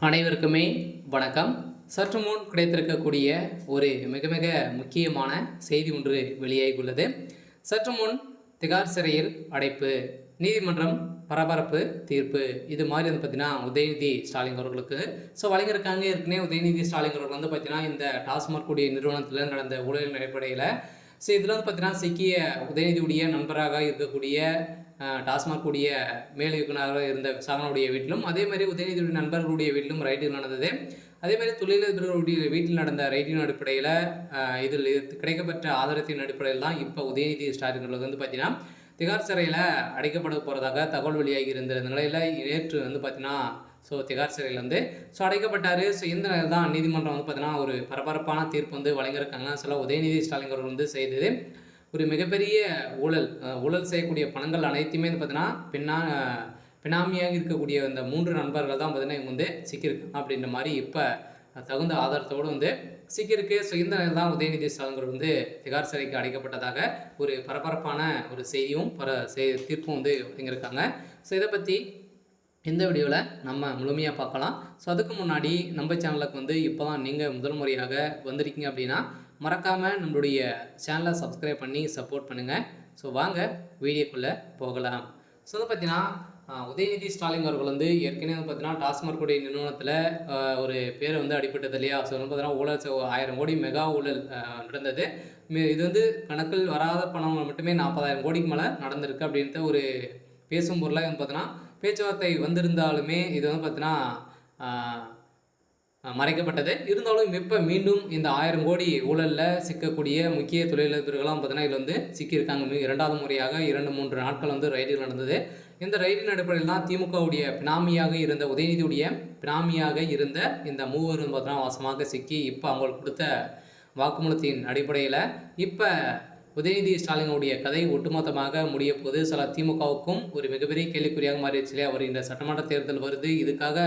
அனைவருக்குமே வணக்கம். சற்று முன் கிடைத்திருக்கக்கூடிய ஒரு மிக மிக முக்கியமான செய்தி ஒன்று வெளியாகியுள்ளது. சற்று முன் திகார் சிறையில் அடைப்பு, நீதிமன்றம் பரபரப்பு தீர்ப்பு, இது மாதிரி வந்து பார்த்தீங்கன்னா உதயநிதி ஸ்டாலின் அவர்களுக்கு வழங்கியிருக்காங்க. ஏற்கனவே உதயநிதி ஸ்டாலின் அவர்கள் வந்து பார்த்தீங்கன்னா இந்த டாஸ்மாக் கூடிய நிறுவனத்தில் நடந்த ஊழலின் அடிப்படையில் இதில் வந்து பார்த்தீங்கன்னா சிக்கிய உதயநிதியுடைய நண்பராக இருக்கக்கூடிய டாஸ்மாக் உடைய மேல் இயக்குநராக இருந்த விசாரணையுடைய வீட்டிலும், அதேமாதிரி உதயநிதியுடைய நண்பர்களுடைய வீட்டிலும் ரைடு நடந்தது. அதேமாதிரி தொழிலதிபர்களுடைய வீட்டில் நடந்த ரைடின் அடிப்படையில் இதில் கிடைக்கப்பெற்ற ஆதாரத்தின் அடிப்படையில் தான் இப்போ உதயநிதி ஸ்டாலின் வந்து பார்த்தீங்கன்னா திகார் சிறையில் அடைக்கப்பட போகிறதாக தகவல் வெளியாகி இருந்த நிலையில் நேற்று வந்து பார்த்தீங்கன்னா திகார் சிறையில் வந்து அடைக்கப்பட்டார். இந்த நிலையில் தான் நீதிமன்றம் வந்து பார்த்தீங்கன்னா ஒரு பரபரப்பான தீர்ப்பு வந்து வழங்கியிருக்காங்க. உதயநிதி ஸ்டாலின் அவர்கள் வந்து செய்தது ஒரு மிகப்பெரிய ஊழல் செய்யக்கூடிய பணங்கள் அனைத்துமே வந்து பார்த்தீங்கன்னா பினாமியாக இருக்கக்கூடிய இந்த 3 நண்பர்கள் தான் பார்த்தீங்கன்னா இவங்க வந்து சிக்கியிருக்கு அப்படின்ற மாதிரி இப்போ தகுந்த ஆதாரத்தோடு வந்து சிக்கியிருக்கு. இந்த நிலையில் தான் உதயநிதி ஸ்டாலின் வந்து திகார் சிறைக்கு அடைக்கப்பட்டதாக ஒரு பரபரப்பான ஒரு செய்தியும் தீர்ப்பும் வந்து வழங்கியிருக்காங்க. இதை பற்றி இந்த வீடியோவில் நம்ம முழுமையாக பார்க்கலாம். அதுக்கு முன்னாடி நம்ம சேனலுக்கு வந்து இப்போ தான் நீங்கள் முதல் முறையாக வந்திருக்கீங்க அப்படின்னா மறக்காமல் நம்மளுடைய சேனலை சப்ஸ்கிரைப் பண்ணி சப்போர்ட் பண்ணுங்கள். வாங்க வீடியோக்குள்ளே போகலாம். அதை பார்த்தீங்கன்னா உதயநிதி ஸ்டாலின் அவர்கள் வந்து ஏற்கனவே வந்து பார்த்தீங்கன்னா டாஸ்மாக் கூடிய நிறுவனத்தில் ஒரு பேர் வந்து அடிப்பட்டது இல்லையா? வந்து பார்த்தீங்கன்னா ஊழல் 1000 கோடி மெகா ஊழல் நடந்தது. இது வந்து கணக்கில் வராத பணம் மட்டுமே 40,000 கோடிக்கு மேலே நடந்திருக்கு அப்படின்ட்டு ஒரு பேசும் பொருளாக வந்து பார்த்தீங்கன்னா பேச்சுவார்த்தை வந்திருந்தாலுமே இது வந்து பார்த்தீங்கன்னா மறைக்கப்பட்டது. இருந்தாலும் இப்போ மீண்டும் இந்த 1000 கோடி ஊழலில் சிக்கக்கூடிய முக்கிய தொழிலதிபர்களாம் பார்த்தீங்கன்னா இதில் வந்து சிக்கியிருக்காங்க. 2வது முறையாக 2-3 நாட்கள் வந்து ரைடில் நடந்தது. இந்த ரைடின் அடிப்படையில் தான் திமுகவுடைய பினாமியாக இருந்த உதயநிதியுடைய பினாமியாக இருந்த இந்த மூவரும் பார்த்தீங்கன்னா வாசமாக சிக்கி இப்போ அவங்களுக்கு கொடுத்த வாக்குமூலத்தின் அடிப்படையில் இப்போ உதயநிதி ஸ்டாலினுடைய கதை ஒட்டுமொத்தமாக முடிய போது திமுகவுக்கும் ஒரு மிகப்பெரிய கேள்விக்குறியாக மாறிடுச்சு. அவர் இந்த சட்டமன்ற தேர்தல் வருது, இதுக்காக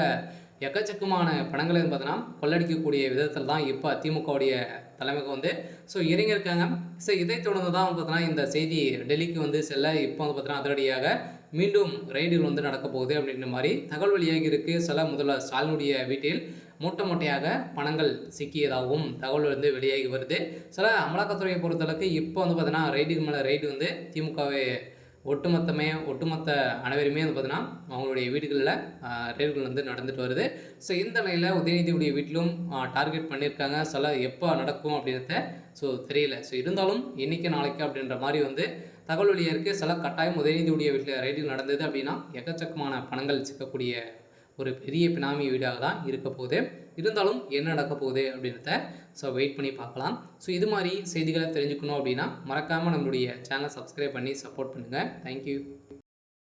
எக்கச்சக்கமான பணங்களை பார்த்தீங்கன்னா கொள்ளடிக்கக்கூடிய விதத்தில் தான் இப்போ திமுகவுடைய தலைமைக்கு வந்து இறங்கியிருக்காங்க. இதை தொடர்ந்து தான் பார்த்தீங்கன்னா இந்த செய்தி டெல்லிக்கு வந்து செல்ல இப்போ வந்து பார்த்தீங்கன்னா அதிரடியாக மீண்டும் ரைடுகள் வந்து நடக்க போகுது அப்படின்ற மாதிரி தகவல் வெளியாகி இருக்குது. முதல்வர் ஸ்டாலினுடைய வீட்டில் மூட்டையாக பணங்கள் சிக்கியதாகவும் தகவல் வந்து வெளியாகி வருது. அமலாக்கத்துறையை பொறுத்தளவுக்கு இப்போ வந்து பார்த்தீங்கன்னா ரைடுக்கு மேலே ரைடு வந்து திமுகவை ஒட்டுமொத்த அனைவருமே வந்து பார்த்தீங்கன்னா அவங்களுடைய வீடுகளில் ரைடுகள் வந்து நடந்துட்டு வருது. இந்த நிலையில் உதயநிதியுடைய வீட்டிலும் டார்கெட் பண்ணியிருக்காங்க. எப்போ நடக்கும் அப்படின்றத தெரியல. இருந்தாலும் இன்றைக்கி நாளைக்கு அப்படின்ற மாதிரி வந்து தகவல் வெளியாக இருக்குது. கட்டாயம் உதயநிதியுடைய வீட்டில் ரைடுகள் நடந்தது அப்படின்னா எக்கச்சக்கமான பணங்கள் சிக்கக்கூடிய ஒரு பெரிய பினாமி வீடாக தான் இருக்க போகுது. இருந்தாலும் என்ன நடக்க போகுது அப்படின்றத வெயிட் பண்ணி பார்க்கலாம். இது மாதிரி செய்திகளை தெரிஞ்சுக்கணும் அப்படின்னா மறக்காமல் நம்மளுடைய சேனலை சப்ஸ்கிரைப் பண்ணி சப்போர்ட் பண்ணுங்கள். தேங்க்யூ.